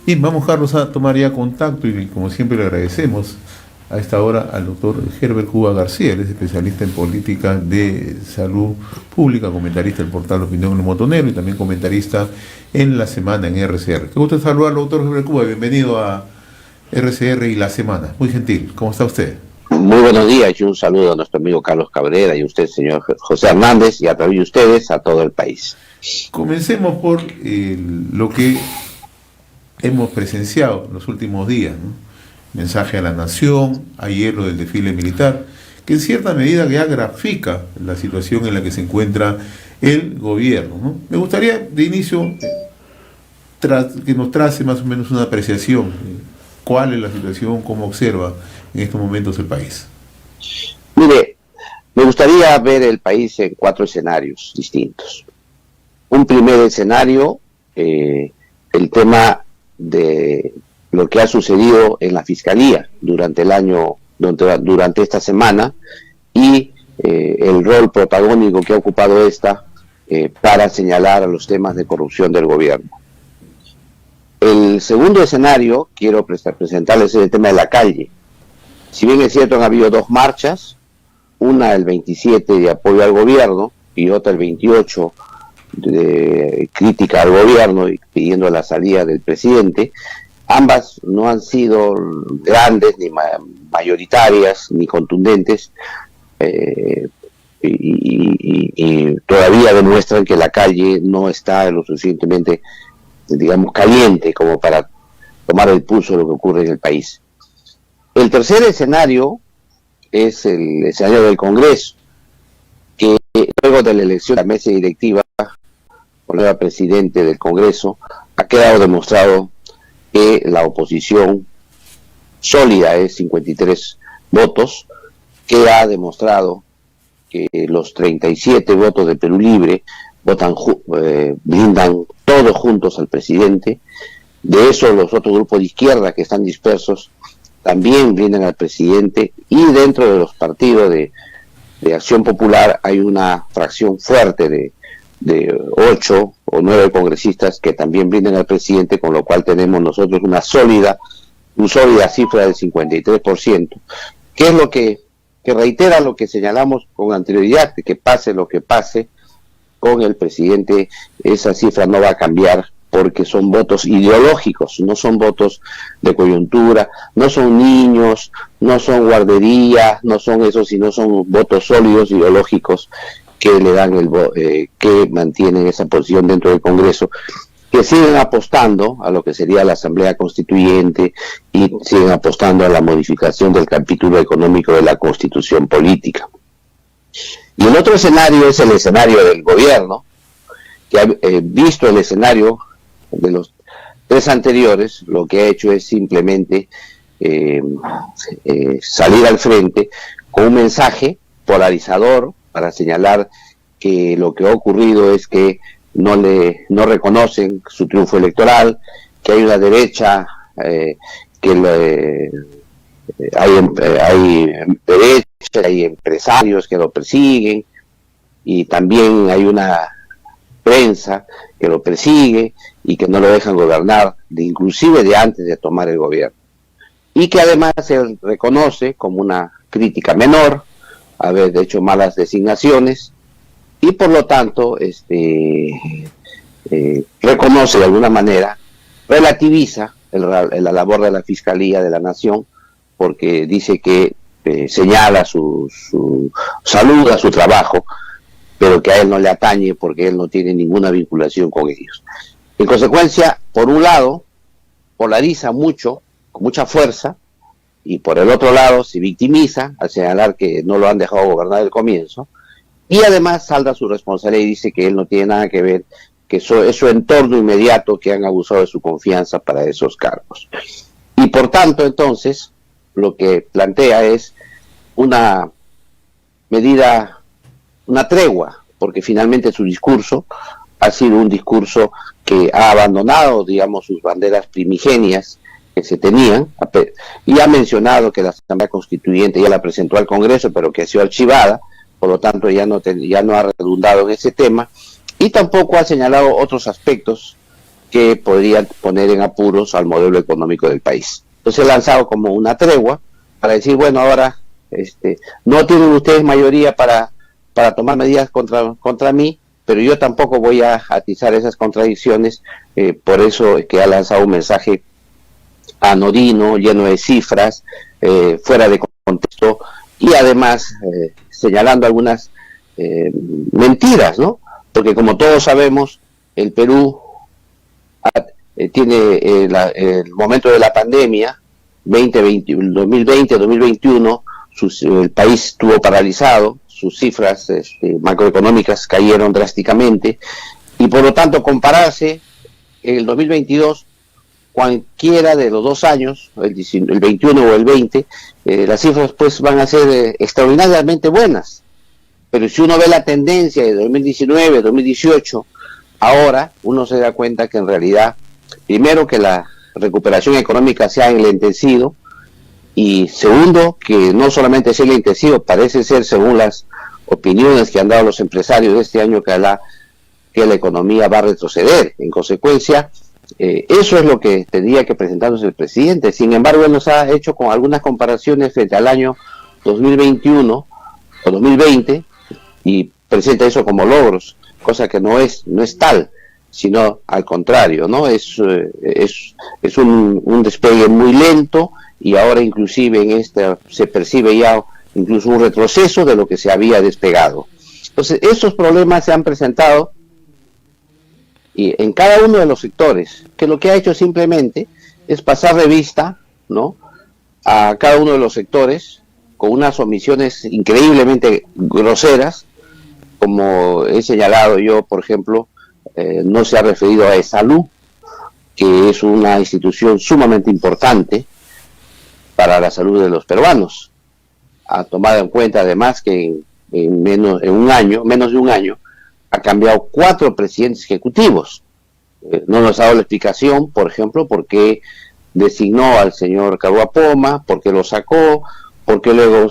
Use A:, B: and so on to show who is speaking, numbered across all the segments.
A: Bien, vamos Carlos a tomar ya contacto y como siempre le agradecemos a esta hora al doctor Herbert Cuba García, él es especialista en política de salud pública, comentarista del portal Opinión El Motonero y también comentarista en La Semana en RCR. Qué gusto saludarlo, doctor Herbert Cuba, bienvenido a RCR y La Semana. Muy gentil, ¿cómo está usted?
B: Muy buenos días y un saludo a nuestro amigo Carlos Cabrera y a usted, señor José Hernández, y a través de ustedes a todo el país.
A: Comencemos por lo que hemos presenciado en los últimos días, ¿no? Mensaje a la nación, ayer lo del desfile militar, que en cierta medida ya grafica la situación en la que se encuentra el gobierno, ¿no? Me gustaría de inicio que nos trace más o menos una apreciación, cuál es la situación, cómo observa en estos momentos el país.
B: Mire, me gustaría ver el país en 4 escenarios distintos. Un primer escenario, el tema de lo que ha sucedido en la Fiscalía durante el año, durante esta semana, y el rol protagónico que ha ocupado esta para señalar a los temas de corrupción del gobierno. El segundo escenario, quiero presentarles el tema de la calle. Si bien es cierto, han habido 2 marchas, una el 27 de apoyo al gobierno y otra el 28 de crítica al gobierno y pidiendo la salida del presidente. Ambas no han sido grandes, ni mayoritarias, ni contundentes, y todavía demuestran que la calle no está lo suficientemente, digamos, caliente como para tomar el pulso de lo que ocurre en el país. El tercer escenario es el escenario del Congreso, que luego de la elección de la mesa directiva por el presidente del Congreso, ha quedado demostrado que la oposición sólida es 53 votos, que ha demostrado que los 37 votos de Perú Libre blindan todos juntos al presidente. De eso, los otros grupos de izquierda que están dispersos también blindan al presidente, y dentro de los partidos de Acción Popular hay una fracción fuerte de 8 o 9 congresistas que también brindan al presidente, con lo cual tenemos nosotros una sólida cifra del 53%, que es lo que reitera lo que señalamos con anterioridad, de que pase lo que pase con el presidente, esa cifra no va a cambiar, porque son votos ideológicos, no son votos de coyuntura, no son niños, no son guarderías, no son eso, sino son votos sólidos ideológicos que le dan que mantienen esa posición dentro del Congreso, que siguen apostando a lo que sería la Asamblea Constituyente y siguen apostando a la modificación del capítulo económico de la Constitución Política. Y el otro escenario es el escenario del gobierno, que ha visto el escenario de los 3 anteriores, lo que ha hecho es simplemente salir al frente con un mensaje polarizador para señalar que lo que ha ocurrido es que no reconocen su triunfo electoral, que hay una derecha, hay derecha, hay empresarios que lo persiguen, y también hay una prensa que lo persigue y que no lo dejan gobernar, inclusive de antes de tomar el gobierno, y que además se reconoce como una crítica menor haber hecho malas designaciones, y por lo tanto reconoce de alguna manera, relativiza la labor de la Fiscalía de la Nación, porque dice que señala saluda su trabajo, pero que a él no le atañe porque él no tiene ninguna vinculación con ellos. En consecuencia, por un lado, polariza mucho, con mucha fuerza, y por el otro lado se victimiza al señalar que no lo han dejado gobernar al comienzo, y además salda su responsabilidad y dice que él no tiene nada que ver, que es su entorno inmediato que han abusado de su confianza para esos cargos. Y por tanto, entonces, lo que plantea es una medida, una tregua, porque finalmente su discurso ha sido un discurso que ha abandonado, digamos, sus banderas primigenias que se tenían, y ha mencionado que la Asamblea Constituyente ya la presentó al Congreso, pero que ha sido archivada, por lo tanto ya no ha redundado en ese tema, y tampoco ha señalado otros aspectos que podrían poner en apuros al modelo económico del país. Entonces he lanzado como una tregua para decir, bueno, ahora no tienen ustedes mayoría para tomar medidas contra mí, pero yo tampoco voy a atizar esas contradicciones, por eso es que ha lanzado un mensaje anodino, lleno de cifras, fuera de contexto, y además señalando algunas mentiras, ¿no? Porque como todos sabemos, el Perú tiene el momento de la pandemia, 2020-2021, el país estuvo paralizado, sus cifras macroeconómicas cayeron drásticamente, y por lo tanto compararse el 2022, cualquiera de los 2 años, el 21 o el 20, las cifras pues van a ser extraordinariamente buenas. Pero si uno ve la tendencia de 2019, 2018, ahora uno se da cuenta que en realidad, primero que la recuperación económica se ha enlentecido, y segundo, que no solamente se ha enlentecido, parece ser, según las opiniones que han dado los empresarios de este año, que la economía va a retroceder. En consecuencia, eso es lo que tendría que presentarnos el presidente. Sin embargo, él nos ha hecho con algunas comparaciones frente al año 2021 o 2020 y presenta eso como logros, cosa que no es tal, sino al contrario, ¿no? Es un despegue muy lento, y ahora inclusive en se percibe ya incluso un retroceso de lo que se había despegado. Entonces, esos problemas se han presentado y en cada uno de los sectores, que lo que ha hecho simplemente es pasar revista, ¿no?, a cada uno de los sectores con unas omisiones increíblemente groseras, como he señalado yo, por ejemplo, no se ha referido a Salud, que es una institución sumamente importante para la salud de los peruanos. Ha tomado en cuenta además que en menos de un año, ha cambiado 4 presidentes ejecutivos. No nos ha dado la explicación, por ejemplo, por qué designó al señor Caruapoma, por qué lo sacó, por qué luego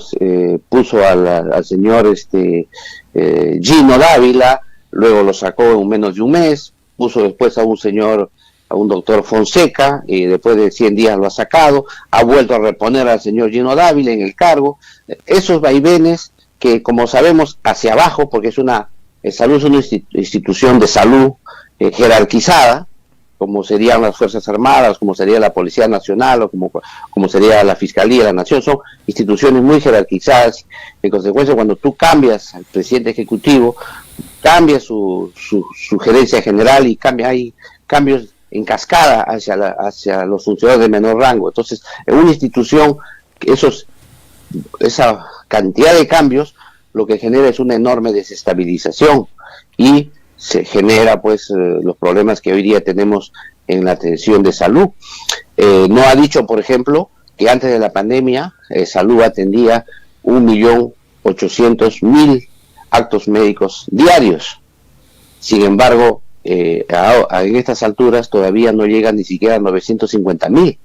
B: puso al señor Gino Dávila, luego lo sacó en menos de un mes, puso después a un doctor Fonseca, y después de 100 días lo ha sacado, ha vuelto a reponer al señor Gino Dávila en el cargo. Esos vaivenes que, como sabemos, hacia abajo, porque Salud es una institución de salud jerarquizada, como serían las Fuerzas Armadas, como sería la Policía Nacional, o como sería la Fiscalía de la Nación, son instituciones muy jerarquizadas. En consecuencia, cuando tú cambias al presidente ejecutivo, cambia su gerencia general, y hay cambios en cascada hacia los funcionarios de menor rango. Entonces, en una institución, esa cantidad de cambios lo que genera es una enorme desestabilización, y se genera pues los problemas que hoy día tenemos en la atención de salud. No ha dicho, por ejemplo, que antes de la pandemia Salud atendía 1.800.000 actos médicos diarios. Sin embargo, en estas alturas todavía no llegan ni siquiera a 950.000,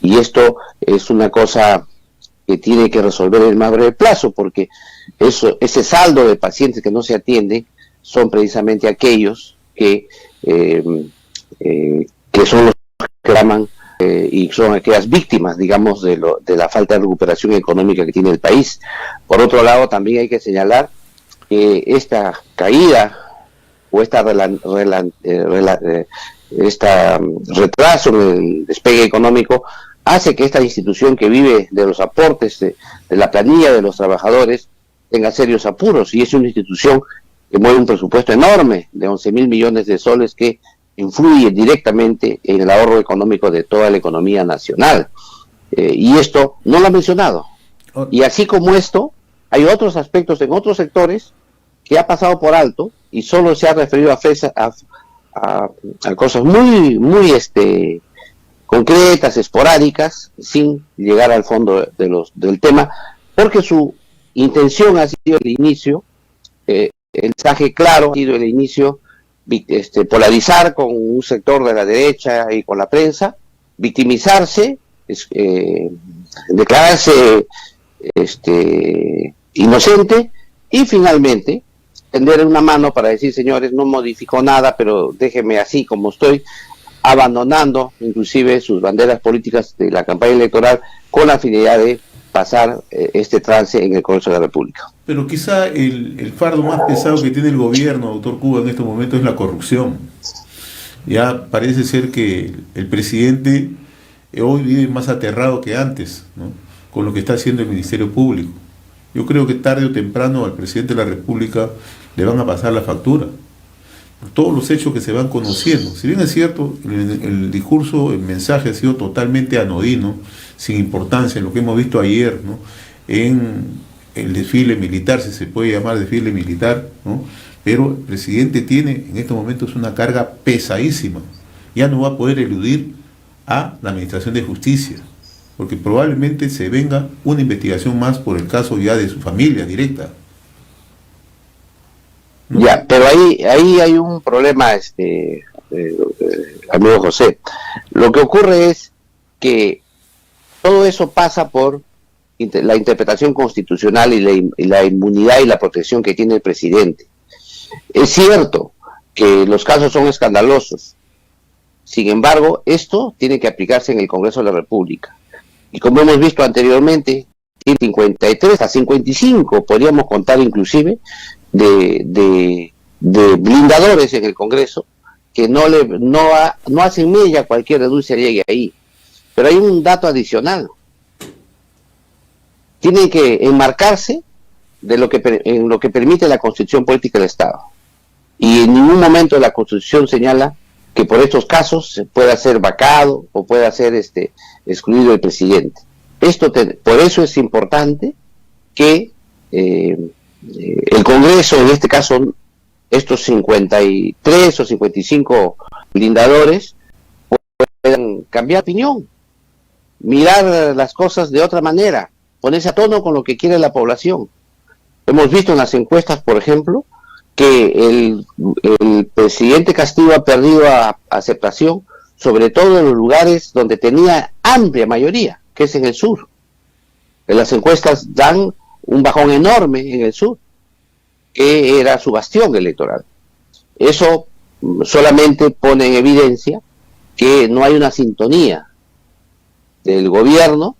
B: y esto es una cosa que tiene que resolver en el más breve plazo, porque ese saldo de pacientes que no se atienden son precisamente aquellos que son los que claman, y son aquellas víctimas, digamos, de la falta de recuperación económica que tiene el país. Por otro lado, también hay que señalar que esta caída o retraso en el despegue económico hace que esta institución, que vive de los aportes de la planilla de los trabajadores, tenga serios apuros, y es una institución que mueve un presupuesto enorme de 11.000 millones de soles, que influye directamente en el ahorro económico de toda la economía nacional. Y esto no lo ha mencionado. Y así como esto, hay otros aspectos en otros sectores que ha pasado por alto, y solo se ha referido a cosas muy concretas, esporádicas, sin llegar al fondo del tema, porque su intención ha sido el inicio, el mensaje claro ha sido el inicio, polarizar con un sector de la derecha y con la prensa, victimizarse, declararse inocente, y finalmente tender una mano para decir: señores, no modificó nada, pero déjeme así como estoy, abandonando inclusive sus banderas políticas de la campaña electoral con la finalidad de pasar este trance en el Congreso de la República.
A: Pero quizá el fardo más pesado que tiene el gobierno, doctor Cuba, en estos momentos es la corrupción. Ya parece ser que el presidente hoy vive más aterrado que antes, ¿no?, con lo que está haciendo el Ministerio Público. Yo creo que tarde o temprano al presidente de la República le van a pasar la factura por todos los hechos que se van conociendo. Si bien es cierto, el discurso, el mensaje ha sido totalmente anodino, sin importancia, en lo que hemos visto ayer, ¿no?, en el desfile militar, si se puede llamar desfile militar, ¿no?, pero el presidente tiene en estos momentos una carga pesadísima. Ya no va a poder eludir a la Administración de Justicia, porque probablemente se venga una investigación más por el caso ya de su familia directa, ¿no?
B: Ya, pero ahí hay un problema, amigo José. Lo que ocurre es que todo eso pasa por la interpretación constitucional y la inmunidad y la protección que tiene el presidente. Es cierto que los casos son escandalosos. Sin embargo, esto tiene que aplicarse en el Congreso de la República. Y como hemos visto anteriormente, 53 a 55, podríamos contar inclusive, de blindadores en el Congreso que no hacen mella cualquier denuncia llegue ahí. Pero hay un dato adicional. Tienen que enmarcarse en lo que permite la Constitución Política del Estado. Y en ningún momento la Constitución señala que por estos casos se pueda ser vacado o pueda ser excluido el presidente. Por eso es importante que el Congreso, en este caso, estos 53 o 55 blindadores, puedan cambiar de opinión, mirar las cosas de otra manera, ponerse a tono con lo que quiere la población. Hemos visto en las encuestas, por ejemplo, que el presidente Castillo ha perdido aceptación, sobre todo en los lugares donde tenía amplia mayoría, que es en el sur. En las encuestas dan un bajón enorme en el sur, que era su bastión electoral. Eso solamente pone en evidencia que no hay una sintonía del gobierno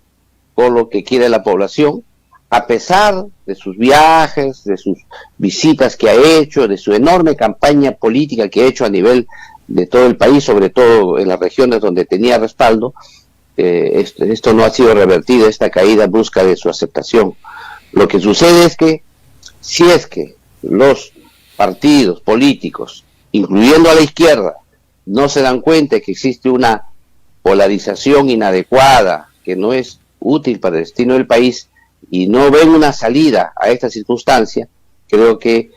B: con lo que quiere la población, a pesar de sus viajes, de sus visitas que ha hecho, de su enorme campaña política que ha hecho a nivel de todo el país, sobre todo en las regiones donde tenía respaldo. Esto no ha sido revertido, esta caída brusca de su aceptación. Lo que sucede es que, si es que los partidos políticos, incluyendo a la izquierda, no se dan cuenta de que existe una polarización inadecuada, que no es útil para el destino del país, y no ven una salida a esta circunstancia, creo que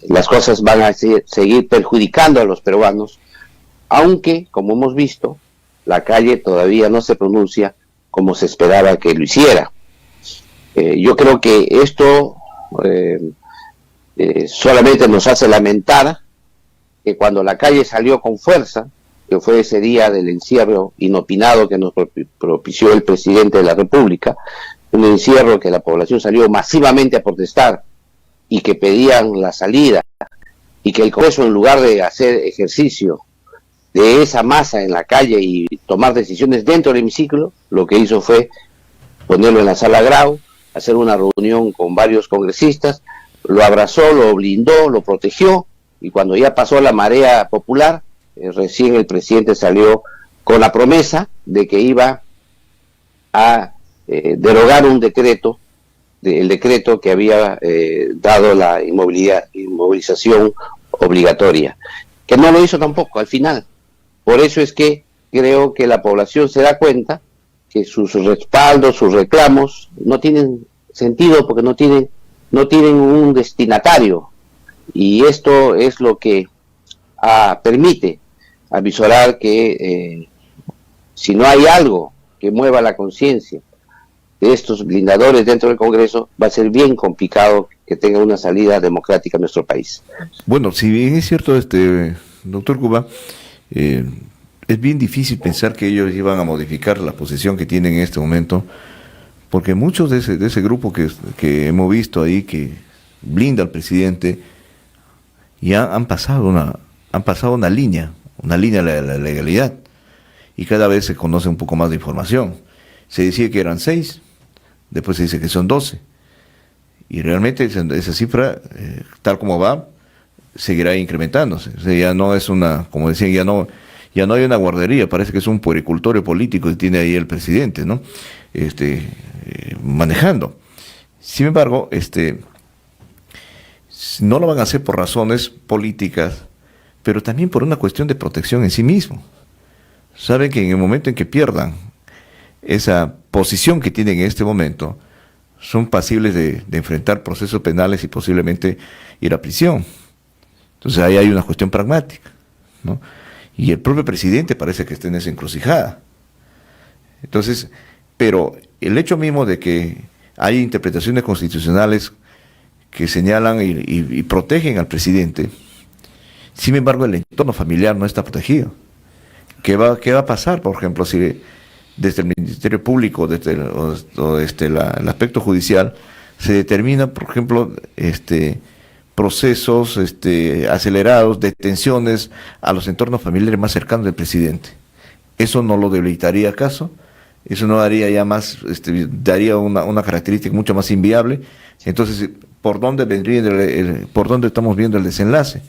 B: las cosas van a seguir perjudicando a los peruanos, aunque, como hemos visto, la calle todavía no se pronuncia como se esperaba que lo hiciera. Yo creo que esto solamente nos hace lamentar que cuando la calle salió con fuerza, que fue ese día del encierro inopinado que nos propició el presidente de la República, un encierro que la población salió masivamente a protestar y que pedían la salida, y que el Congreso, en lugar de hacer ejercicio de esa masa en la calle y tomar decisiones dentro del hemiciclo, lo que hizo fue ponerlo en la sala Grau, hacer una reunión con varios congresistas, lo abrazó, lo blindó, lo protegió, y cuando ya pasó la marea popular, recién el presidente salió con la promesa de que iba a derogar un decreto, el decreto que había dado la inmovilización obligatoria, que no lo hizo tampoco al final. Por eso es que creo que la población se da cuenta que sus respaldos, sus reclamos no tienen sentido, porque no tienen un destinatario, y esto es lo que permite avisorar que si no hay algo que mueva la conciencia de estos blindadores dentro del Congreso, va a ser bien complicado que tenga una salida democrática en nuestro país.
C: Bueno, si bien es cierto, doctor Cuba, es bien difícil pensar que ellos iban a modificar la posición que tienen en este momento, porque muchos de ese grupo que hemos visto ahí, que blinda al presidente, ya han pasado una línea, una línea de la legalidad, y cada vez se conoce un poco más de información. Se decía que eran 6, después se dice que son 12, y realmente esa cifra, tal como va, seguirá incrementándose. O sea, ya no es una, como decían, ya no hay una guardería, parece que es un puericultorio político que tiene ahí el presidente, ¿no? Manejando. Sin embargo, no lo van a hacer por razones políticas, pero también por una cuestión de protección en sí mismo. Saben que en el momento en que pierdan esa posición que tienen en este momento, son pasibles de enfrentar procesos penales y posiblemente ir a prisión. Entonces ahí hay una cuestión pragmática, ¿no? Y el propio presidente parece que está en esa encrucijada. Entonces, pero el hecho mismo de que hay interpretaciones constitucionales que señalan y protegen al presidente, sin embargo el entorno familiar no está protegido. ¿Qué va a pasar, por ejemplo, si desde el Ministerio Público, desde el aspecto judicial, se determina, por ejemplo, procesos acelerados, detenciones a los entornos familiares más cercanos del presidente? ¿Eso no lo debilitaría acaso? ¿Eso no daría ya más, daría una característica mucho más inviable? Entonces, ¿por dónde por dónde estamos viendo el desenlace?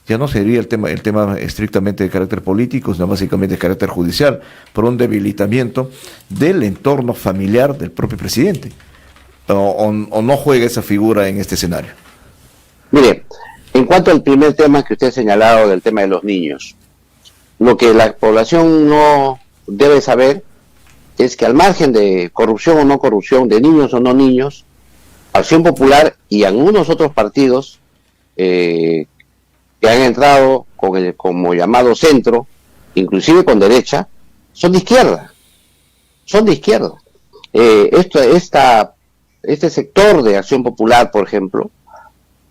C: Ya no sería el tema estrictamente de carácter político, sino básicamente de carácter judicial, por un debilitamiento del entorno familiar del propio presidente. ¿O no juega esa figura en este escenario?
B: Mire, en cuanto al primer tema que usted ha señalado, del tema de los niños, lo que la población no debe saber es que al margen de corrupción o no corrupción, de niños o no niños, Acción Popular y algunos otros partidos que han entrado como llamado centro, inclusive con derecha, son de izquierda. Son de izquierda. Este sector de Acción Popular, por ejemplo,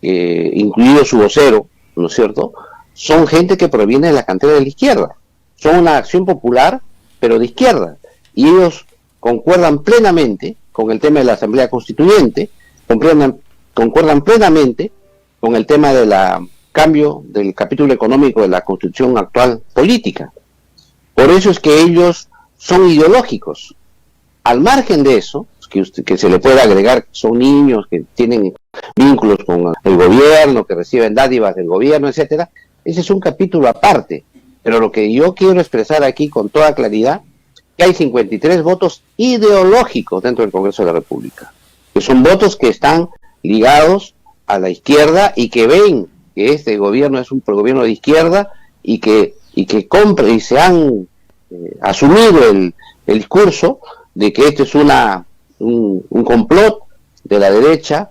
B: incluido su vocero, ¿no es cierto?, son gente que proviene de la cantera de la izquierda. Son una Acción Popular, pero de izquierda. Y ellos concuerdan plenamente con el tema de la Asamblea Constituyente, concuerdan plenamente con el tema del cambio del capítulo económico de la Constitución actual política. Por eso es que ellos son ideológicos. Al margen de eso, que se le puede agregar que son niños, que tienen vínculos con el gobierno, que reciben dádivas del gobierno, etcétera, ese es un capítulo aparte. Pero lo que yo quiero expresar aquí con toda claridad, que hay 53 votos ideológicos dentro del Congreso de la República, que son votos que están ligados a la izquierda y que ven que este gobierno es un gobierno de izquierda y que compra y se han asumido el discurso de que este es un complot de la derecha,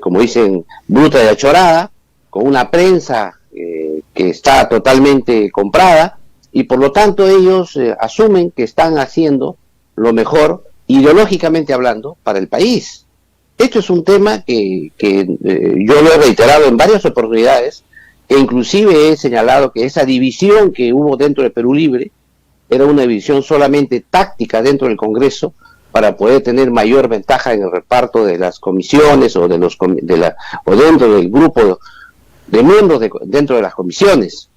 B: como dicen, bruta y achorada, con una prensa que está totalmente comprada, y por lo tanto ellos asumen que están haciendo lo mejor, ideológicamente hablando, para el país. Esto es un tema que yo lo he reiterado en varias oportunidades, e inclusive he señalado que esa división que hubo dentro de Perú Libre era una división solamente táctica dentro del Congreso para poder tener mayor ventaja en el reparto de las comisiones o dentro del grupo de miembros dentro de las comisiones.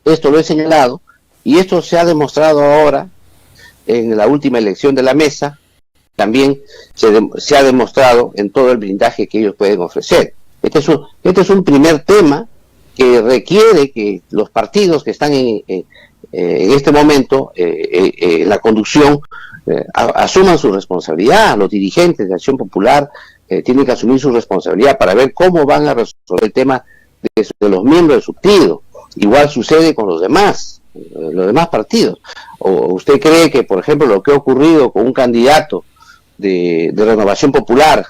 B: Esto lo he señalado y esto se ha demostrado ahora en la última elección de la mesa. También se ha demostrado en todo el blindaje que ellos pueden ofrecer. Este es un primer tema que requiere que los partidos que están en este momento la conducción asuman su responsabilidad. Los dirigentes de Acción Popular tienen que asumir su responsabilidad para ver cómo van a resolver el tema de los miembros del subtido. Igual sucede con los demás partidos. ¿O usted cree que, por ejemplo, lo que ha ocurrido con un candidato de Renovación Popular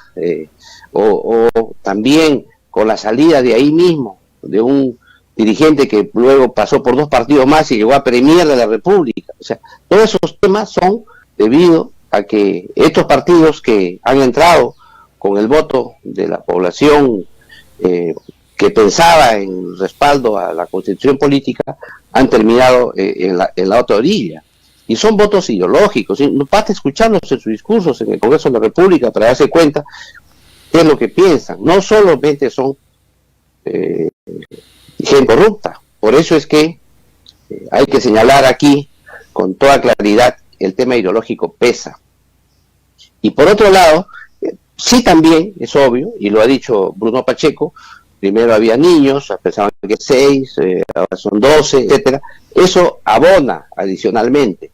B: o también con la salida de ahí mismo de un dirigente que luego pasó por 2 partidos más y llegó a Premier de la República? O sea, todos esos temas son debido a que estos partidos que han entrado con el voto de la población que pensaba en respaldo a la Constitución política han terminado en la otra orilla. Y son votos ideológicos. No basta escucharlos en sus discursos en el Congreso de la República para darse cuenta qué es lo que piensan. No solamente son gente corrupta. Por eso es que hay que señalar aquí con toda claridad el tema ideológico pesa. Y por otro lado, sí también es obvio, y lo ha dicho Bruno Pacheco, primero había niños, pensaban que 6, ahora son 12, etcétera. Eso abona adicionalmente,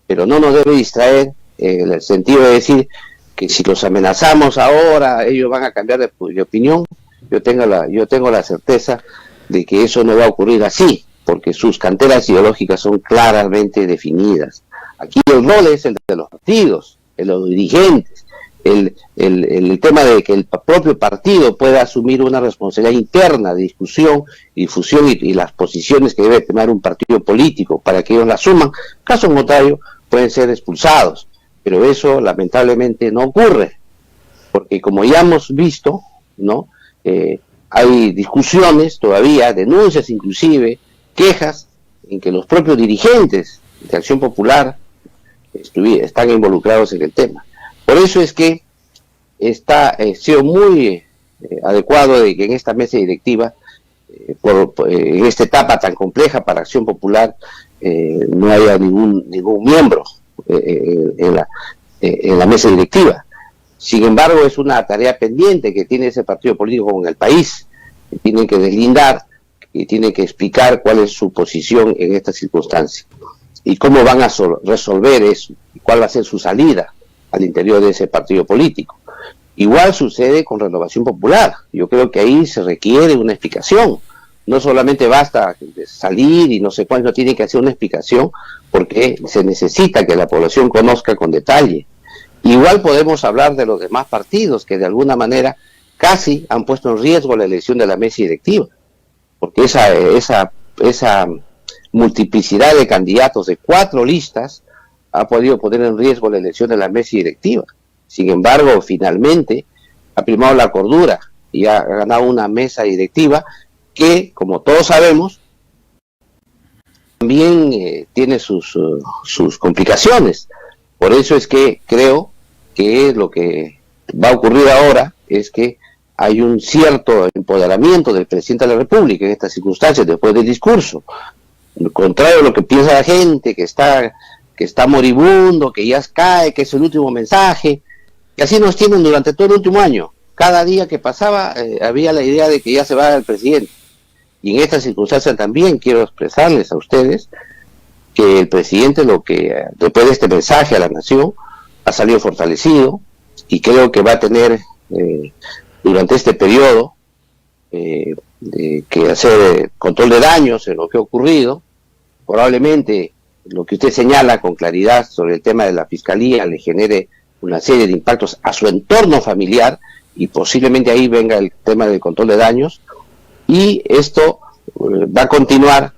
B: pero no nos debe distraer en el sentido de decir que si los amenazamos ahora, ellos van a cambiar de opinión. Yo tengo la certeza de que eso no va a ocurrir así, porque sus canteras ideológicas son claramente definidas. Aquí el rol es el de los partidos, el de los dirigentes, el tema de que el propio partido pueda asumir una responsabilidad interna de discusión y difusión y las posiciones que debe tomar un partido político para que ellos la asuman. Caso contrario, pueden ser expulsados, pero eso lamentablemente no ocurre, porque como ya hemos visto, ¿no? Hay discusiones todavía, denuncias inclusive, quejas en que los propios dirigentes de Acción Popular están involucrados en el tema. Por eso es que está sido muy adecuado de que en esta mesa directiva, en esta etapa tan compleja para Acción Popular, no haya ningún miembro en la mesa directiva. Sin embargo, es una tarea pendiente que tiene ese partido político con el país, que tienen que deslindar, que tienen que explicar cuál es su posición en esta circunstancia y cómo van a resolver eso, y cuál va a ser su salida al interior de ese partido político. Igual sucede con Renovación Popular. Yo creo que ahí se requiere una explicación. No solamente basta salir y no sé cuánto, tiene que hacer una explicación porque se necesita que la población conozca con detalle. Igual podemos hablar de los demás partidos que de alguna manera casi han puesto en riesgo la elección de la mesa directiva, porque esa multiplicidad de candidatos de 4 listas ha podido poner en riesgo la elección de la mesa directiva. Sin embargo, finalmente ha primado la cordura y ha ganado una mesa directiva que, como todos sabemos, también tiene sus complicaciones. Por eso es que creo que lo que va a ocurrir ahora es que hay un cierto empoderamiento del presidente de la República en estas circunstancias después del discurso. Al contrario de lo que piensa la gente, que está moribundo, que ya cae, que es el último mensaje, y así nos tienen durante todo el último año. Cada día que pasaba había la idea de que ya se va el presidente. Y en esta circunstancia también quiero expresarles a ustedes que el presidente, después de este mensaje a la nación, ha salido fortalecido y creo que va a tener durante este periodo que hacer control de daños en lo que ha ocurrido. Probablemente lo que usted señala con claridad sobre el tema de la fiscalía le genere una serie de impactos a su entorno familiar y posiblemente ahí venga el tema del control de daños, y esto va a continuar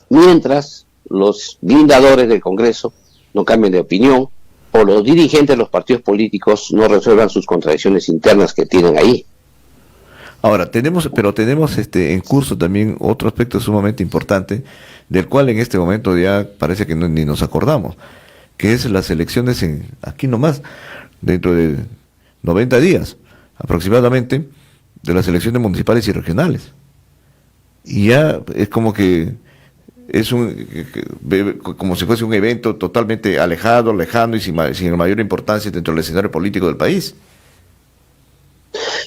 B: mientras los blindadores del Congreso no cambien de opinión o los dirigentes de los partidos políticos no resuelvan sus contradicciones internas que tienen ahí.
C: Ahora, tenemos en curso también otro aspecto sumamente importante, del cual en este momento ya parece que ni nos acordamos, que es las elecciones aquí nomás, dentro de 90 días aproximadamente, de las elecciones municipales y regionales. Y ya es como que como si fuese un evento totalmente lejano y sin mayor importancia dentro del escenario político del país.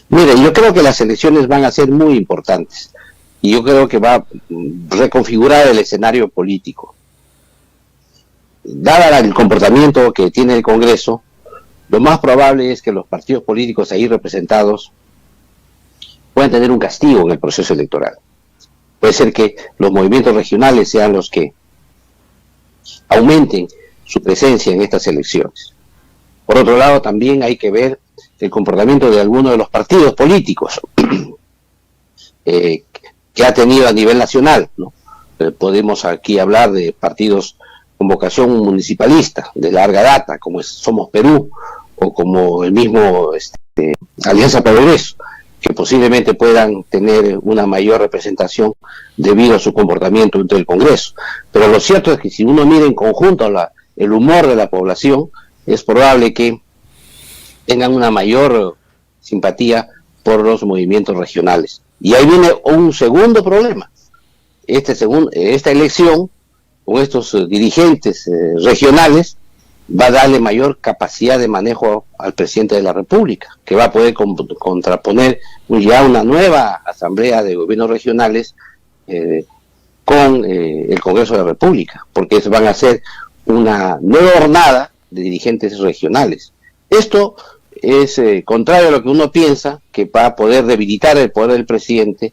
B: Mire, yo creo que las elecciones van a ser muy importantes y yo creo que va a reconfigurar el escenario político. Dada el comportamiento que tiene el Congreso, lo más probable es que los partidos políticos ahí representados puedan tener un castigo en el proceso electoral. Puede ser que los movimientos regionales sean los que aumenten su presencia en estas elecciones. Por otro lado, también hay que ver el comportamiento de algunos de los partidos políticos que ha tenido a nivel nacional, ¿no? Podemos aquí hablar de partidos con vocación municipalista de larga data, como Somos Perú o como el mismo Alianza para el Progreso, que posiblemente puedan tener una mayor representación debido a su comportamiento dentro del Congreso. Pero lo cierto es que si uno mira en conjunto el humor de la población, es probable que tengan una mayor simpatía por los movimientos regionales. Y ahí viene un segundo problema. esta elección, con estos dirigentes regionales, va a darle mayor capacidad de manejo al presidente de la República, que va a poder contraponer ya una nueva asamblea de gobiernos regionales con el Congreso de la República, porque van a ser una nueva hornada de dirigentes regionales. Esto es contrario a lo que uno piensa, que va a poder debilitar el poder del presidente.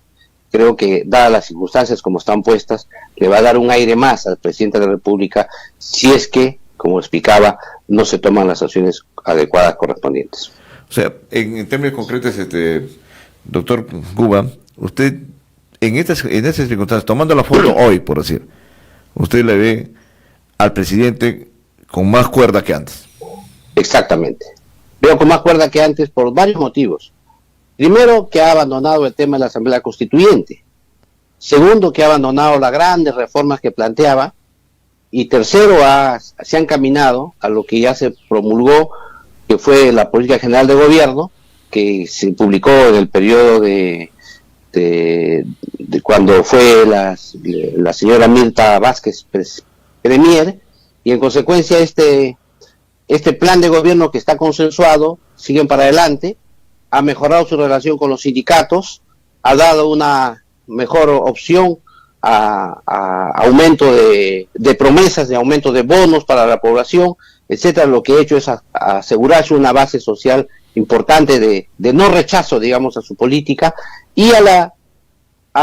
B: Creo que, dadas las circunstancias como están puestas, le va a dar un aire más al presidente de la República si es que, como explicaba, no se toman las acciones adecuadas correspondientes.
C: O sea, en términos concretos, doctor Cuba, usted, en estas circunstancias, tomando la foto hoy, por decir, usted le ve al presidente con más cuerda que antes.
B: Exactamente. Veo con más cuerda que antes por varios motivos. Primero, que ha abandonado el tema de la Asamblea Constituyente. Segundo, que ha abandonado las grandes reformas que planteaba. Y tercero, se ha encaminado a lo que ya se promulgó, que fue la Política General de Gobierno, que se publicó en el periodo de cuando fue la señora Mirta Vázquez premier, y en consecuencia este plan de gobierno que está consensuado, siguen para adelante, ha mejorado su relación con los sindicatos, ha dado una mejor opción a aumento de promesas, de aumento de bonos para la población, etcétera. Lo que ha hecho es asegurarse una base social importante de no rechazo, digamos, a su política, y a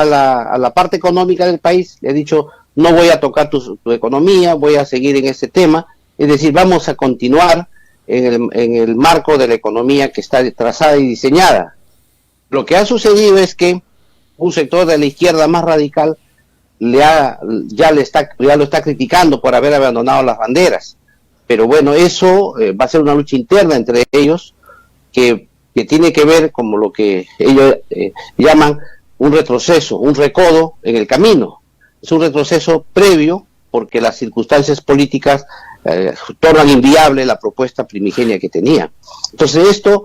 B: la parte económica del país le ha dicho: no voy a tocar tu economía, voy a seguir en este tema, es decir, vamos a continuar en el marco de la economía que está trazada y diseñada. Lo que ha sucedido es que un sector de la izquierda más radical ya lo está criticando por haber abandonado las banderas, pero bueno, eso va a ser una lucha interna entre ellos que tiene que ver como lo que ellos llaman un retroceso, un recodo en el camino. Es un retroceso previo porque las circunstancias políticas tornan inviable la propuesta primigenia que tenía. Entonces esto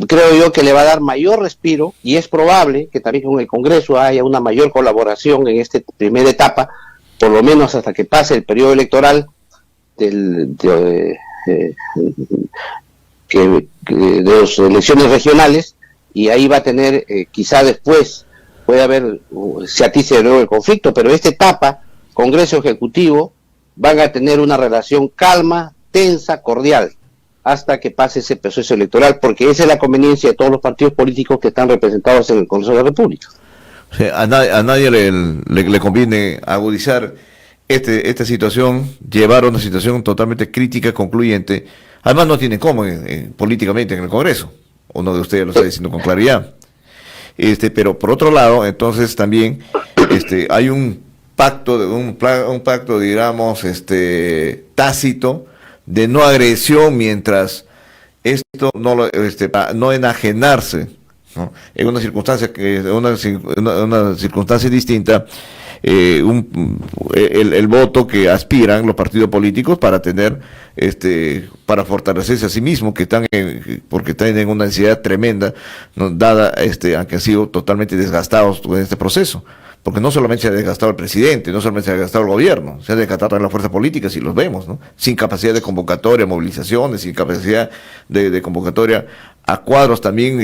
B: creo yo que le va a dar mayor respiro, y es probable que también con el Congreso haya una mayor colaboración en esta primera etapa, por lo menos hasta que pase el periodo electoral de las elecciones regionales, y ahí va a tener, quizá después puede haber, se atice de nuevo el conflicto, pero esta etapa, Congreso Ejecutivo, van a tener una relación calma, tensa, cordial, hasta que pase ese proceso electoral, porque esa es la conveniencia de todos los partidos políticos que están representados en el Congreso de la República.
C: O sea, a nadie le conviene agudizar esta situación, llevar a una situación totalmente crítica, concluyente. Además no tienen cómo políticamente en el Congreso. Uno de ustedes lo está diciendo con claridad. Pero por otro lado, entonces también hay un pacto, digamos, tácito de no agresión mientras esto no enajenarse, ¿no? En una circunstancia una circunstancia distinta, el voto que aspiran los partidos políticos para tener para fortalecerse a sí mismos, porque están en una ansiedad tremenda, ¿no? Dada aunque han sido totalmente desgastados en este proceso, porque no solamente se ha desgastado el presidente, no solamente se ha desgastado el gobierno, se ha desgastado también las fuerzas políticas, y los vemos, ¿no? Sin capacidad de convocatoria, movilizaciones, sin capacidad de convocatoria a cuadros también,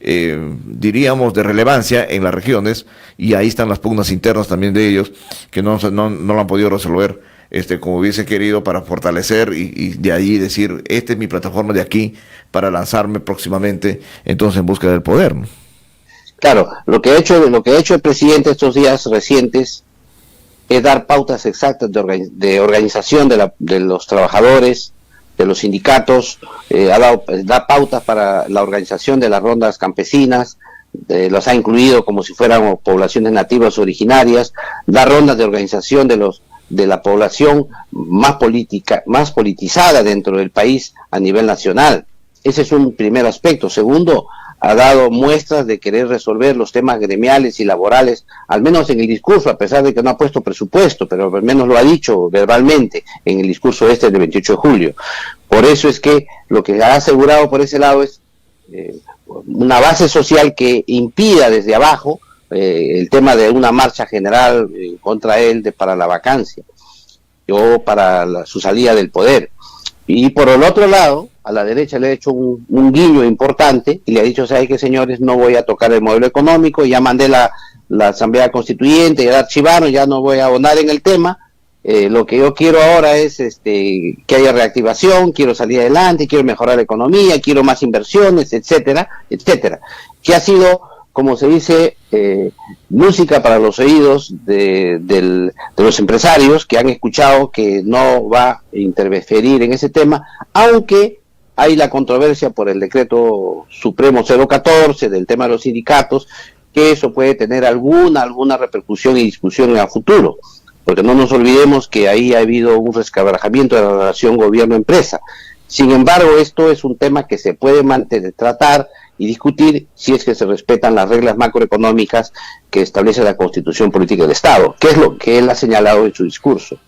C: diríamos, de relevancia en las regiones, y ahí están las pugnas internas también de ellos, que no lo han podido resolver como hubiese querido, para fortalecer y de ahí decir: esta es mi plataforma de aquí para lanzarme próximamente entonces en busca del poder, ¿no?
B: Claro, lo que ha hecho el presidente estos días recientes es dar pautas exactas de organización de los trabajadores, de los sindicatos, da pautas para la organización de las rondas campesinas, los ha incluido como si fueran poblaciones nativas originarias, da rondas de organización de la población más politizada dentro del país a nivel nacional. Ese es un primer aspecto. Segundo, ha dado muestras de querer resolver los temas gremiales y laborales, al menos en el discurso, a pesar de que no ha puesto presupuesto, pero al menos lo ha dicho verbalmente en el discurso del 28 de julio. Por eso es que lo que ha asegurado por ese lado es una base social que impida desde abajo el tema de una marcha general contra él para la vacancia o para su salida del poder. Y por el otro lado, a la derecha le ha hecho un guiño importante y le ha dicho, ¿sabes qué, señores? No voy a tocar el modelo económico, ya mandé la Asamblea Constituyente, ya la archivaron, ya no voy a abonar en el tema. Lo que yo quiero ahora es que haya reactivación, quiero salir adelante, quiero mejorar la economía, quiero más inversiones, etcétera, etcétera. Que ha sido, como se dice, música para los oídos de los empresarios que han escuchado que no va a interferir en ese tema, aunque hay la controversia por el decreto supremo 014 del tema de los sindicatos, que eso puede tener alguna repercusión y discusión en el futuro. Porque no nos olvidemos que ahí ha habido un resquebrajamiento de la relación gobierno-empresa. Sin embargo, esto es un tema que se puede tratar y discutir si es que se respetan las reglas macroeconómicas que establece la Constitución Política del Estado, que es lo que él ha señalado en su discurso.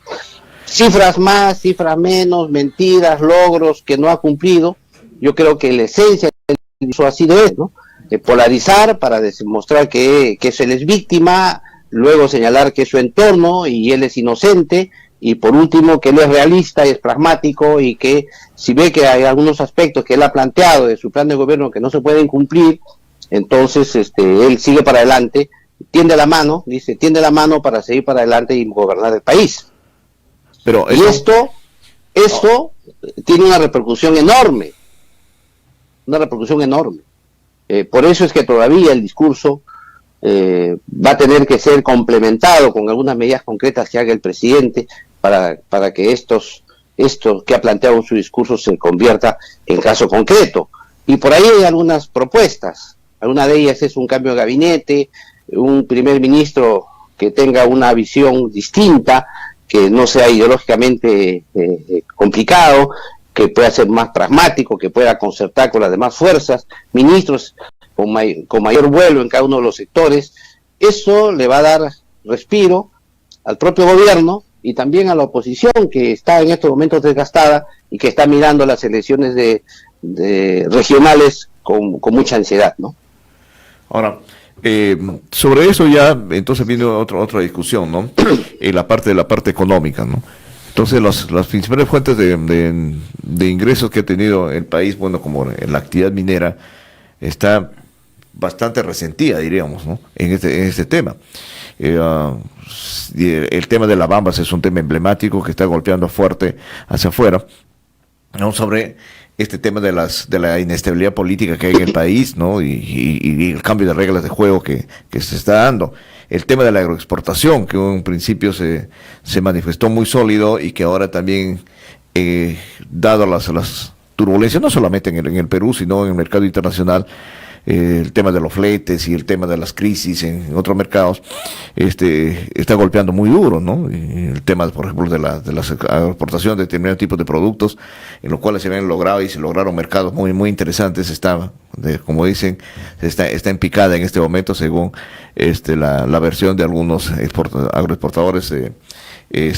B: Cifras más, cifras menos, mentiras, logros que no ha cumplido. Yo creo que la esencia del discurso ha sido eso, ¿no? Polarizar para demostrar que él es víctima, luego señalar que es su entorno y él es inocente, y por último que él es realista y es pragmático, y que si ve que hay algunos aspectos que él ha planteado de su plan de gobierno que no se pueden cumplir, entonces él sigue para adelante, tiende la mano para seguir para adelante y gobernar el país.
C: Pero
B: y esto tiene una repercusión enorme, por eso es que todavía el discurso va a tener que ser complementado con algunas medidas concretas que haga el presidente para que esto que ha planteado en su discurso se convierta en caso concreto. Y por ahí hay algunas propuestas. Alguna de ellas es un cambio de gabinete, un primer ministro que tenga una visión distinta, que no sea ideológicamente complicado, que pueda ser más pragmático, que pueda concertar con las demás fuerzas, ministros con mayor vuelo en cada uno de los sectores. Eso le va a dar respiro al propio gobierno y también a la oposición, que está en estos momentos desgastada y que está mirando las elecciones de regionales con mucha ansiedad, ¿no?
C: Ahora, sobre eso ya entonces viene otra discusión, ¿no? La parte económica, ¿no? Entonces las principales fuentes de ingresos que ha tenido el país, bueno, como en la actividad minera, está bastante resentida, diríamos, ¿no? en este tema. El tema de la Bambas es un tema emblemático que está golpeando fuerte hacia afuera, ¿no? Sobre este tema de la inestabilidad política que hay en el país, ¿no? y el cambio de reglas de juego que se está dando. El tema de la agroexportación, que en un principio se manifestó muy sólido y que ahora también, dado las turbulencias, no solamente en el Perú, sino en el mercado internacional, el tema de los fletes y el tema de las crisis en otros mercados, está golpeando muy duro, ¿no? Y el tema, por ejemplo, de la exportación de determinados tipos de productos, en los cuales se habían logrado y se lograron mercados muy, muy interesantes, como dicen, está en picada en este momento, según la versión de algunos agroexportadores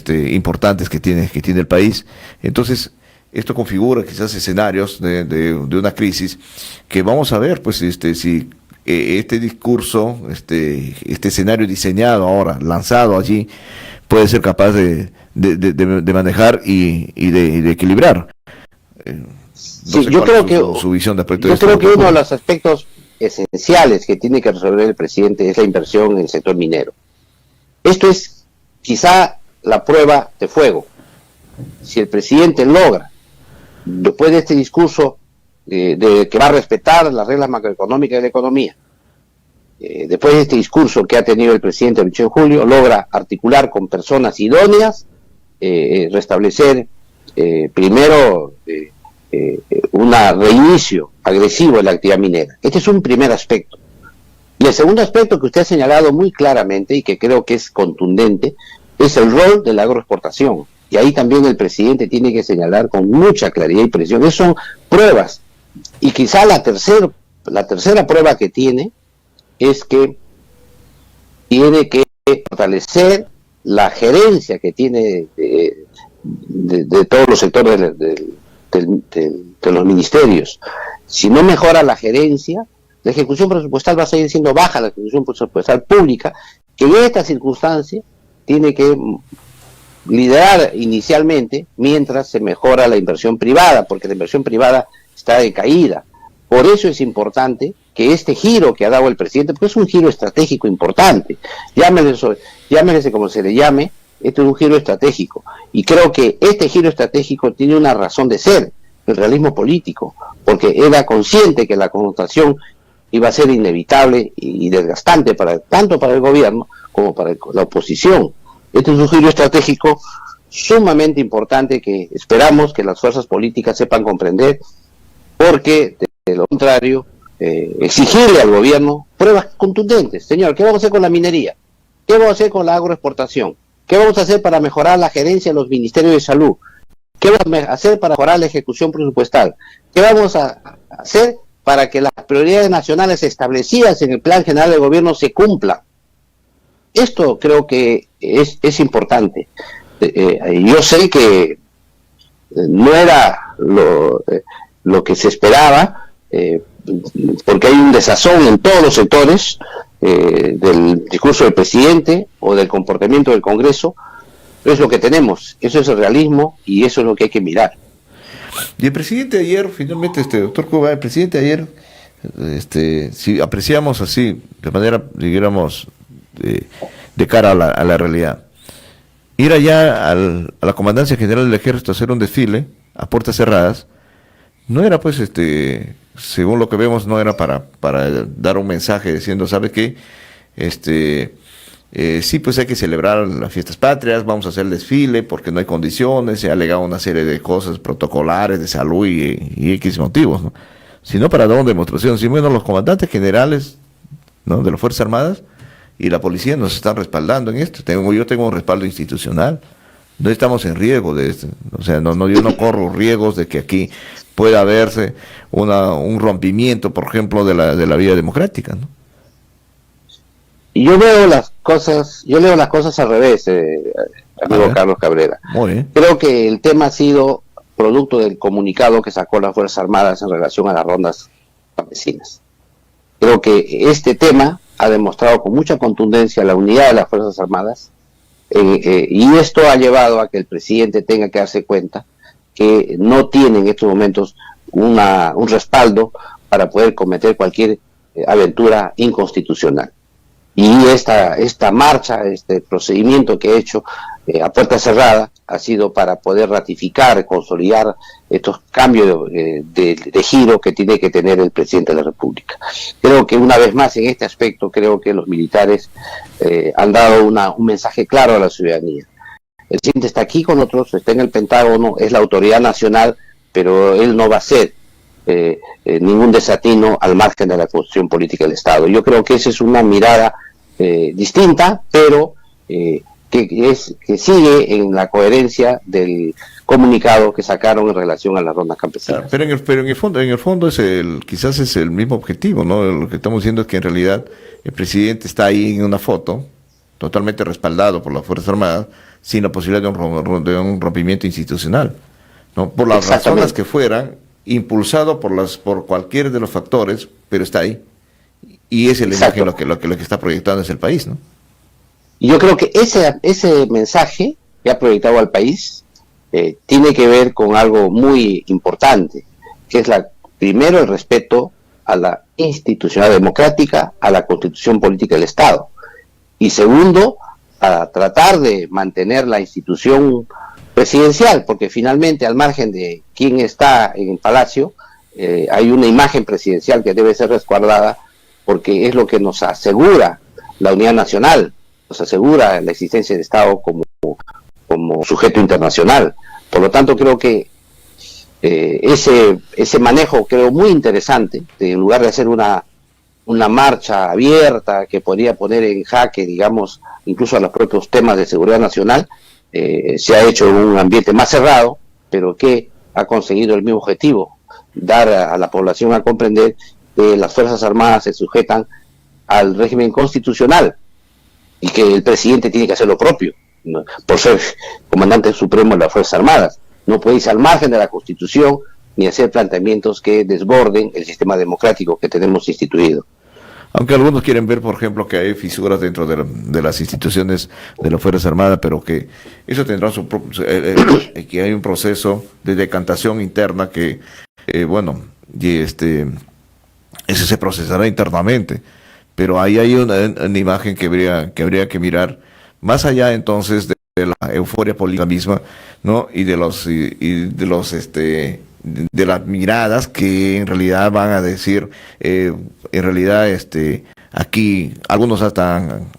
C: importantes que tiene el país. Entonces, esto configura quizás escenarios de una crisis que vamos a ver, pues, si este discurso, este escenario diseñado ahora, lanzado allí, puede ser capaz de manejar y de equilibrar.
B: Sí, yo creo que su visión de aspecto. Yo creo que uno de los aspectos esenciales que tiene que resolver el presidente es la inversión en el sector minero. Esto es quizá la prueba de fuego. Si el presidente logra, después de este discurso de que va a respetar las reglas macroeconómicas de la economía, después de este discurso que ha tenido el presidente el 8 de julio, logra articular con personas idóneas, restablecer primero un reinicio agresivo de la actividad minera. Este es un primer aspecto. Y el segundo aspecto que usted ha señalado muy claramente y que creo que es contundente es el rol de la agroexportación. Y ahí también el presidente tiene que señalar con mucha claridad y precisión. Esas son pruebas. Y quizá la tercera prueba que tiene es que tiene que fortalecer la gerencia que tiene de todos los sectores de los ministerios. Si no mejora la gerencia, la ejecución presupuestal va a seguir siendo baja, la ejecución presupuestal pública, que en esta circunstancia tiene que liderar inicialmente mientras se mejora la inversión privada, porque la inversión privada está de caída. Por eso es importante que este giro que ha dado el presidente, porque es un giro estratégico importante, llámese como se le llame, este es un giro estratégico, y creo que este giro estratégico tiene una razón de ser, el realismo político, porque era consciente que la confrontación iba a ser inevitable y desgastante tanto para el gobierno como para la oposición. Este es un giro estratégico sumamente importante que esperamos que las fuerzas políticas sepan comprender, porque de lo contrario, exigirle al gobierno pruebas contundentes. Señor, ¿qué vamos a hacer con la minería? ¿Qué vamos a hacer con la agroexportación? ¿Qué vamos a hacer para mejorar la gerencia de los ministerios de salud? ¿Qué vamos a hacer para mejorar la ejecución presupuestal? ¿Qué vamos a hacer para que las prioridades nacionales establecidas en el Plan General del Gobierno se cumplan? Esto creo que es importante. Yo sé que no era lo que se esperaba, porque hay un desazón en todos los sectores del discurso del presidente o del comportamiento del Congreso. Pero es lo que tenemos, eso es el realismo y eso es lo que hay que mirar.
C: Y el presidente ayer, finalmente, doctor Cuba, el presidente ayer, si apreciamos así, de manera, digamos, de cara a la realidad, ir allá a la Comandancia General del Ejército a hacer un desfile a puertas cerradas, no era pues, según lo que vemos, no era para dar un mensaje diciendo, ¿sabe qué? Sí, pues hay que celebrar las fiestas patrias, vamos a hacer el desfile porque no hay condiciones, se ha alegado una serie de cosas protocolares de salud y X motivos, ¿no? Sino para dar una demostración. Si bueno, los comandantes generales, ¿no?, de las Fuerzas Armadas y la policía nos están respaldando en esto. Yo tengo un respaldo institucional. No estamos en riesgo de esto. O sea, yo no corro riesgos de que aquí pueda haberse un rompimiento, por ejemplo, de la vida democrática, ¿no?
B: Y yo leo las cosas al revés, amigo Carlos Cabrera.
C: Muy bien.
B: Creo que el tema ha sido producto del comunicado que sacó las Fuerzas Armadas en relación a las rondas campesinas. Creo que este tema ha demostrado con mucha contundencia la unidad de las Fuerzas Armadas, y esto ha llevado a que el presidente tenga que darse cuenta que no tiene en estos momentos un respaldo para poder cometer cualquier aventura inconstitucional. Y esta marcha, este procedimiento que he hecho a puerta cerrada ha sido para poder ratificar, consolidar estos cambios de giro que tiene que tener el presidente de la República. Creo que una vez más en este aspecto, creo que los militares han dado un mensaje claro a la ciudadanía. El presidente está aquí con nosotros, está en el Pentágono, es la autoridad nacional, pero él no va a ser ningún desatino al margen de la Constitución política del Estado. Yo creo que esa es una mirada distinta, pero que sigue en la coherencia del comunicado que sacaron en relación a las rondas campesinas.
C: Pero en el fondo quizás es el mismo objetivo, ¿no? Lo que estamos diciendo es que en realidad el presidente está ahí en una foto, totalmente respaldado por las Fuerzas Armadas, sin la posibilidad de un rompimiento institucional, ¿no? Por las razones que fueran, impulsado por cualquier de los factores, pero está ahí. Y es el imagen lo que está proyectando es el país, ¿no?
B: Y yo creo que ese mensaje que ha proyectado al país tiene que ver con algo muy importante, que es primero el respeto a la institucionalidad democrática, a la Constitución política del Estado. Y segundo, a tratar de mantener la institución presidencial, porque finalmente al margen de quién está en el Palacio, hay una imagen presidencial que debe ser resguardada, porque es lo que nos asegura la unidad nacional, nos asegura la existencia del Estado como sujeto internacional. Por lo tanto, creo que ese manejo creo muy interesante, en lugar de hacer una marcha abierta que podría poner en jaque, digamos, incluso a los propios temas de seguridad nacional, se ha hecho en un ambiente más cerrado, pero que ha conseguido el mismo objetivo, dar a la población a comprender que las Fuerzas Armadas se sujetan al régimen constitucional y que el presidente tiene que hacer lo propio, ¿no? Por ser comandante supremo de las Fuerzas Armadas. No puede irse al margen de la Constitución ni hacer planteamientos que desborden el sistema democrático que tenemos instituido.
C: Aunque algunos quieren ver, por ejemplo, que hay fisuras dentro de las instituciones de las Fuerzas Armadas, pero que eso tendrá que hay un proceso de decantación interna que, ese se procesará internamente. Pero ahí hay una imagen que habría que mirar más allá entonces de la euforia política misma, ¿no? Y de las miradas que en realidad van a decir, aquí algunos están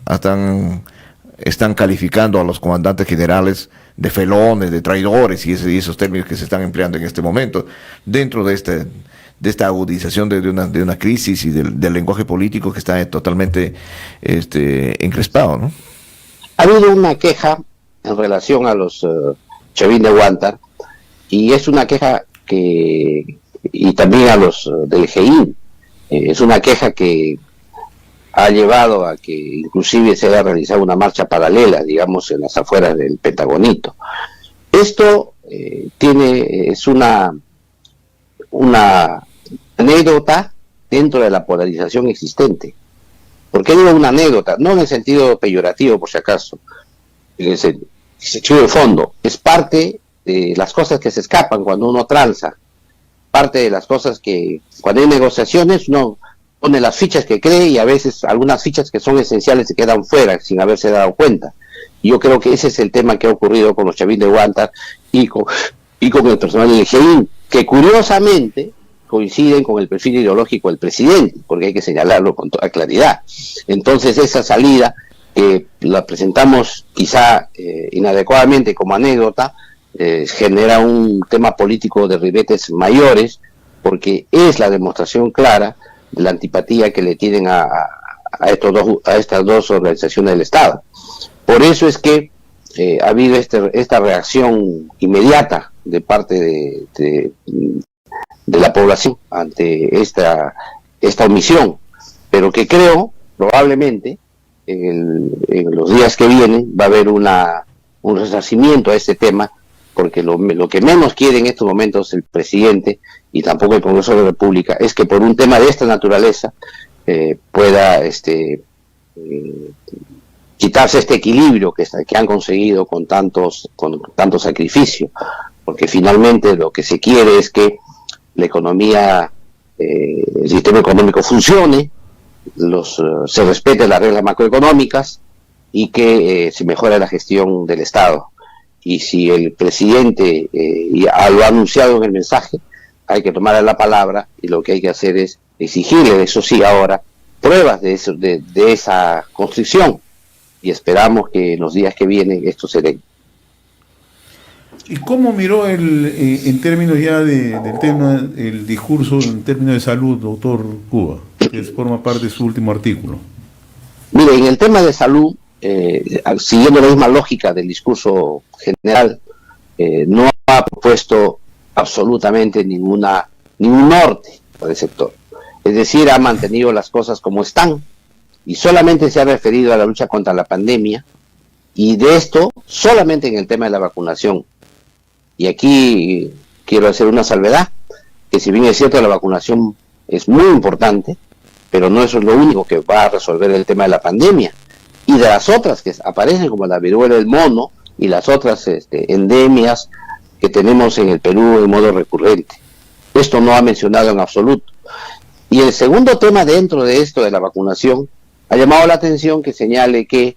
C: calificando a los comandantes generales de felones, de traidores y esos términos que se están empleando en este momento dentro de esta agudización de una crisis y del lenguaje político que está totalmente encrespado, ¿no?
B: Ha habido una queja en relación a los Chavín de Huántar, y es una queja y también a los del GEIN, es una queja que ha llevado a que inclusive se haya realizado una marcha paralela, digamos, en las afueras del Pentagonito. Esto es una anécdota dentro de la polarización existente. ¿Por qué digo una anécdota? No en el sentido peyorativo, por si acaso, en el sentido de fondo. Es parte de las cosas que se escapan cuando uno tranza, parte de las cosas que cuando hay negociaciones uno pone las fichas que cree, y a veces algunas fichas que son esenciales se quedan fuera sin haberse dado cuenta. Yo creo que ese es el tema que ha ocurrido con los Chavín de Huántar y con el personal del GEIN, que curiosamente coinciden con el perfil ideológico del presidente, porque hay que señalarlo con toda claridad. Entonces esa salida, que la presentamos quizá inadecuadamente como anécdota, genera un tema político de ribetes mayores, porque es la demostración clara de la antipatía que le tienen a estas dos organizaciones del Estado. Por eso es que ha habido esta reacción inmediata de parte de la población ante esta omisión, pero que creo probablemente en los días que vienen va a haber un resarcimiento a este tema, porque lo que menos quiere en estos momentos el presidente y tampoco el Congreso de la República es que por un tema de esta naturaleza pueda quitarse este equilibrio que han conseguido con tanto sacrificio, porque finalmente lo que se quiere es que la economía, el sistema económico funcione, se respeten las reglas macroeconómicas y que se mejore la gestión del Estado. Y si el presidente lo ha anunciado en el mensaje, hay que tomar la palabra, y lo que hay que hacer es exigirle, eso sí, ahora, pruebas de esa constricción, y esperamos que en los días que vienen esto se dé.
A: ¿Y cómo miró en términos ya del tema, el discurso en términos de salud, doctor Cuba, que forma parte de su último artículo?
B: Mire, en el tema de salud, siguiendo la misma lógica del discurso general, no ha propuesto absolutamente ningún norte para el sector. Es decir, ha mantenido las cosas como están y solamente se ha referido a la lucha contra la pandemia, y de esto solamente en el tema de la vacunación. Y aquí quiero hacer una salvedad, que si bien es cierto la vacunación es muy importante, pero no eso es lo único que va a resolver el tema de la pandemia, y de las otras que aparecen como la viruela del mono y las otras endemias que tenemos en el Perú de modo recurrente. Esto no ha mencionado en absoluto. Y el segundo tema dentro de esto de la vacunación ha llamado la atención, que señale que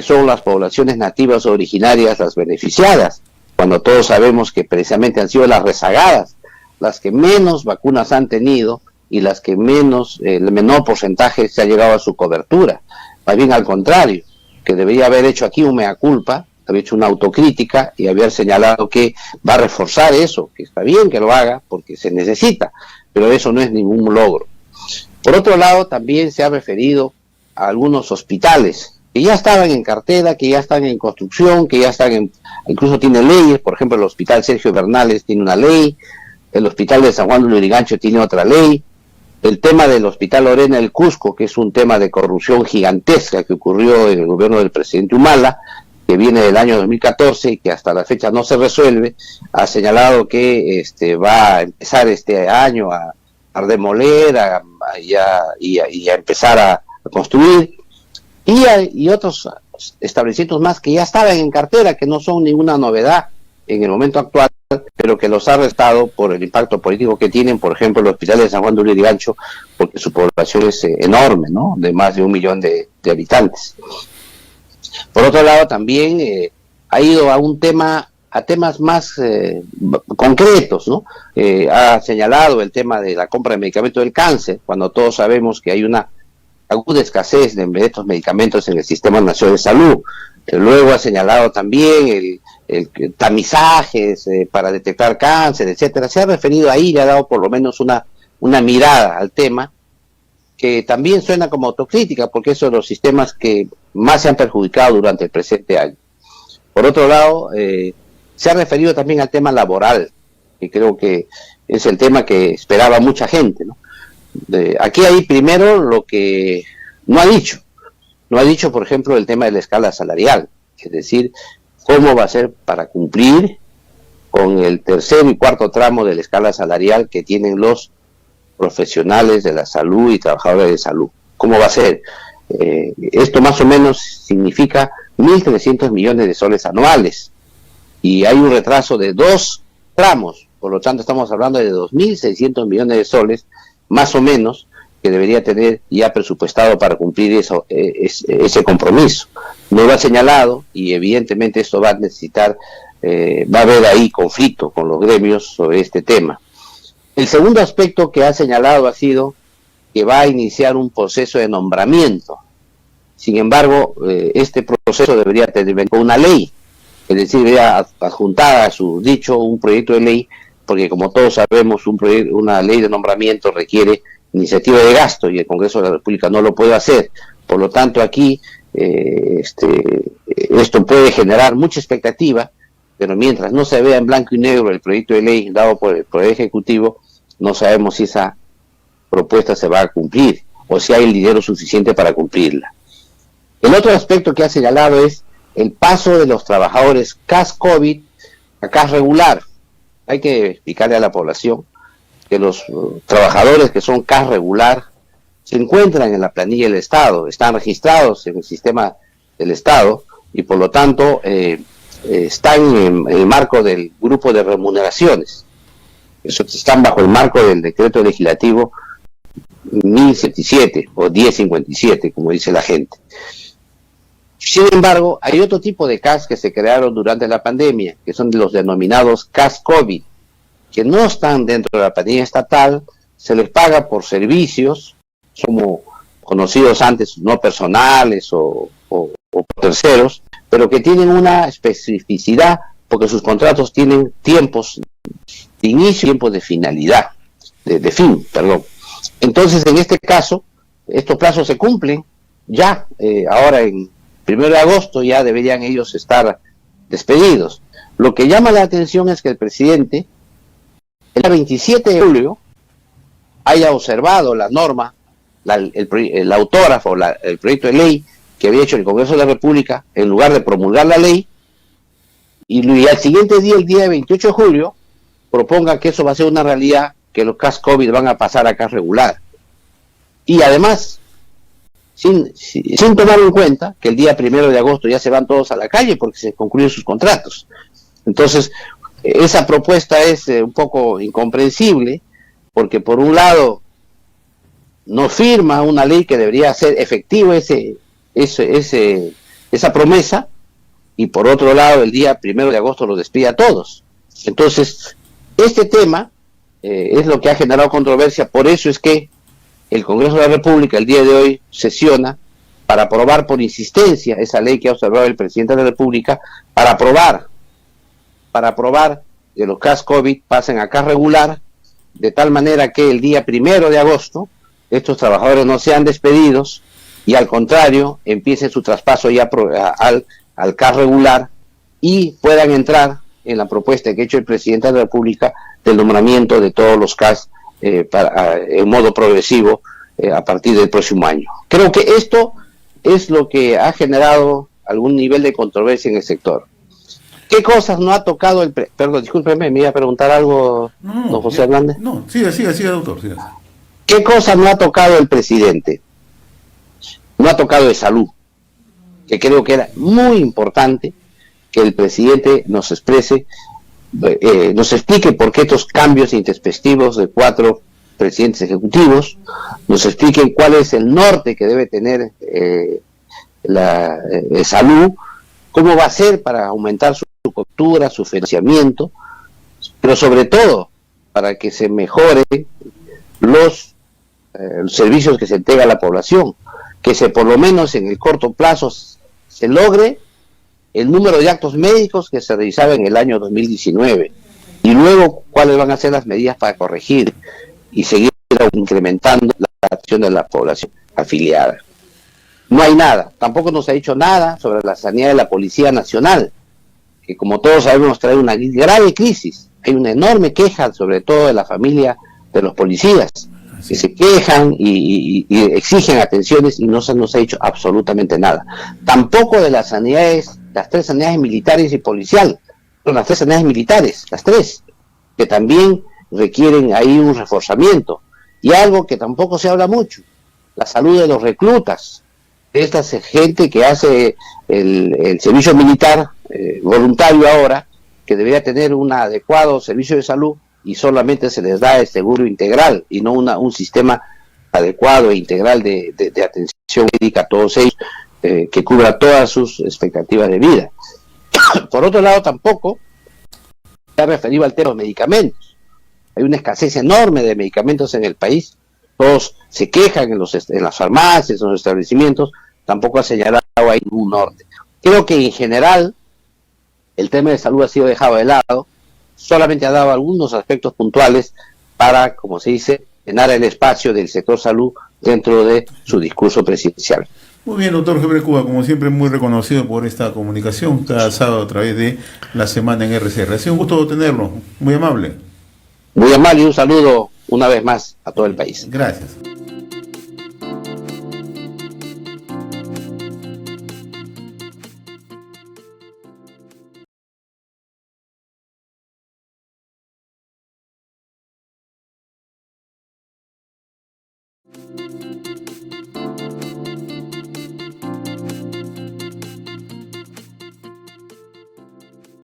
B: son las poblaciones nativas o originarias las beneficiadas, cuando todos sabemos que precisamente han sido las rezagadas las que menos vacunas han tenido y las que el menor porcentaje se ha llegado a su cobertura. Más bien al contrario, que debería haber hecho aquí un mea culpa, haber hecho una autocrítica y haber señalado que va a reforzar eso, que está bien que lo haga porque se necesita, pero eso no es ningún logro. Por otro lado, también se ha referido a algunos hospitales que ya estaban en cartera, que ya están en construcción, que ya están incluso tienen leyes. Por ejemplo, el Hospital Sergio Bernales tiene una ley, el Hospital de San Juan de Lurigancho tiene otra ley, el tema del Hospital Lorena del Cusco, que es un tema de corrupción gigantesca que ocurrió en el gobierno del presidente Humala, que viene del año 2014 y que hasta la fecha no se resuelve, ha señalado que va a empezar este año a demoler y a empezar a construir, y otros establecimientos más que ya estaban en cartera, que no son ninguna novedad en el momento actual, pero que los ha restado por el impacto político que tienen, por ejemplo, el hospital de San Juan de Lurigancho, porque su población es enorme, ¿no?, de más de 1 millón de habitantes. Por otro lado, también ha ido a temas más concretos, ¿no? Ha señalado el tema de la compra de medicamentos del cáncer, cuando todos sabemos que hay una aguda escasez de estos medicamentos en el Sistema Nacional de Salud. Luego ha señalado también el tamizajes para detectar cáncer, etcétera. Se ha referido ahí y ha dado por lo menos una mirada al tema, que también suena como autocrítica, porque esos son los sistemas que más se han perjudicado durante el presente año. Por otro lado, se ha referido también al tema laboral, que creo que es el tema que esperaba mucha gente, ¿no? Aquí hay primero lo que no ha dicho. No ha dicho, por ejemplo, el tema de la escala salarial, es decir, cómo va a ser para cumplir con el tercer y cuarto tramo de la escala salarial que tienen los profesionales de la salud y trabajadores de salud. ¿Cómo va a ser? Esto más o menos significa 1.300 millones de soles anuales, y hay un retraso de 2 tramos, por lo tanto estamos hablando de 2.600 millones de soles, más o menos, que debería tener ya presupuestado para cumplir ese compromiso. No lo ha señalado, y evidentemente esto va a necesitar, va a haber ahí conflicto con los gremios sobre este tema. El segundo aspecto que ha señalado ha sido que va a iniciar un proceso de nombramiento. Sin embargo, este proceso debería tener una ley, es decir, debería adjuntar a su dicho un proyecto de ley, porque como todos sabemos, una ley de nombramiento requiere iniciativa de gasto y el Congreso de la República no lo puede hacer. Por lo tanto, aquí esto puede generar mucha expectativa, pero mientras no se vea en blanco y negro el proyecto de ley dado por el Poder Ejecutivo, no sabemos si esa propuesta se va a cumplir o si hay el dinero suficiente para cumplirla. El otro aspecto que ha señalado es el paso de los trabajadores CAS COVID a CAS regular. Hay que explicarle a la población que los trabajadores que son CAS regular se encuentran en la planilla del Estado, están registrados en el sistema del Estado y por lo tanto están en el marco del grupo de remuneraciones. Eso están bajo el marco del decreto legislativo 1077 o 1057, como dice la gente. Sin embargo, hay otro tipo de CAS que se crearon durante la pandemia, que son los denominados CAS COVID, que no están dentro de la planilla estatal, se les paga por servicios, como conocidos antes no personales o por terceros, pero que tienen una especificidad porque sus contratos tienen tiempos de inicio y tiempos de finalidad, de fin, perdón. Entonces, en este caso, estos plazos se cumplen ya, ahora en 1 de agosto ya deberían ellos estar despedidos. Lo que llama la atención es que el presidente, el 27 de julio, haya observado la norma, el autógrafo, el proyecto de ley que había hecho el Congreso de la República, en lugar de promulgar la ley, y al siguiente día, el día 28 de julio, proponga que eso va a ser una realidad, que los CAS COVID van a pasar a CAS regular. Y además, sin tomar en cuenta que el día 1 de agosto ya se van todos a la calle porque se concluyen sus contratos. Entonces, esa propuesta es un poco incomprensible, porque por un lado no firma una ley que debería hacer efectivo esa promesa, y por otro lado el día 1 de agosto los despide a todos. Entonces, este tema es lo que ha generado controversia. Por eso es que el Congreso de la República el día de hoy sesiona para aprobar por insistencia esa ley que ha observado el presidente de la República, para aprobar que los CAS COVID pasen a CAS regular, de tal manera que el día 1 de agosto estos trabajadores no sean despedidos y al contrario empiece su traspaso ya al CAS regular y puedan entrar en la propuesta que ha hecho el presidente de la República del nombramiento de todos los CAS en modo progresivo a partir del próximo año. Creo que esto es lo que ha generado algún nivel de controversia en el sector. ¿Qué cosas no ha tocado Perdón, discúlpeme, me iba a preguntar algo, don José Hernández?
A: No, siga, doctor, siga.
B: ¿Qué cosas no ha tocado el presidente? No ha tocado de salud, que creo que era muy importante que el presidente nos exprese, nos explique por qué estos cambios introspectivos de 4 presidentes ejecutivos, nos expliquen cuál es el norte que debe tener la salud, cómo va a ser para aumentar su cobertura, su financiamiento, pero sobre todo para que se mejore los servicios que se entrega a la población, que se por lo menos en el corto plazo se logre el número de actos médicos que se realizaba en el año 2019 y luego cuáles van a ser las medidas para corregir y seguir incrementando la acción de la población afiliada. No hay nada, tampoco nos ha dicho nada sobre la sanidad de la Policía Nacional, que como todos sabemos trae una grave crisis. Hay una enorme queja, sobre todo de la familia de los policías, que se quejan y exigen atenciones y no se nos ha dicho absolutamente nada. Tampoco de las sanidades, las 3 sanidades militares y policial, son las 3 sanidades militares, las 3, que también requieren ahí un reforzamiento. Y algo que tampoco se habla mucho, la salud de los reclutas, de esta gente que hace el servicio militar voluntario ahora, que debería tener un adecuado servicio de salud y solamente se les da el seguro integral y no un sistema adecuado e integral de atención médica a todos ellos, que cubra todas sus expectativas de vida. Por otro lado, tampoco se ha referido al tema de los medicamentos. Hay una escasez enorme de medicamentos en el país, todos se quejan en las farmacias, en los establecimientos, tampoco ha señalado ahí ningún norte. Creo que en general el tema de salud ha sido dejado de lado, solamente ha dado algunos aspectos puntuales para, como se dice, llenar el espacio del sector salud dentro de su discurso presidencial.
A: Muy bien, doctor Gebre Cuba, como siempre muy reconocido por esta comunicación cada sábado a través de la semana en RCR. Ha sido un gusto tenerlo, muy amable.
B: Muy amable y un saludo una vez más a todo el país.
A: Gracias.